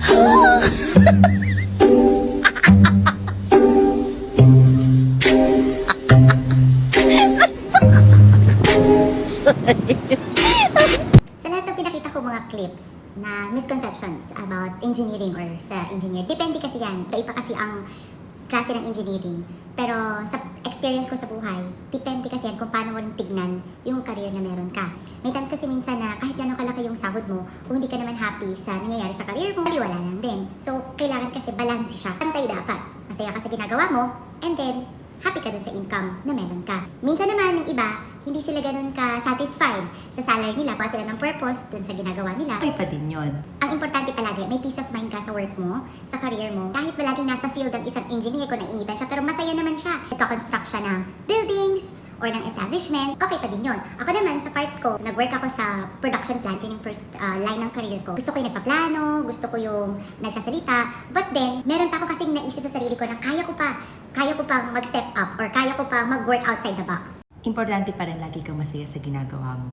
Sa lahat ng pinakita ko mga clips na misconceptions about engineering or sa engineer, depende kasi yan. Iba kasi ang klase ng engineering. Pero sa experience ko sa buhay, depende kasi yan kung paano mo rin tignan yung career na meron ka. May times kasi minsan na kahit gano'ng kalaki yung sahod mo, kung hindi ka naman happy sa nangyayari sa career mo, wala lang din. So, kailangan kasi balance siya. Pantay dapat. Masaya ka sa ginagawa mo, and then, happy ka dun sa income na meron ka. Minsan naman, yung iba, hindi sila ganun ka-satisfied sa salary nila, baka sila ng purpose dun sa ginagawa nila. Okay pa din yun. Ang importante palagi, may peace of mind ka sa work mo, sa career mo. Kahit palaging nasa field ang isang engineer ko, naiinitan siya, pero masaya naman siya. Nagka-construct siya ng buildings, or ng establishment, okay pa din yun. Ako naman, sa part ko, nag-work ako sa production plant, yun yung first line ng career ko. Gusto ko yung nagpaplano, gusto ko yung nagsasalita, but then, meron pa ako kasing naisip sa sarili ko na kaya ko pa mag-step up, or kaya ko pa mag-work outside the box. Importante pa rin lagi kang masaya sa ginagawa mo.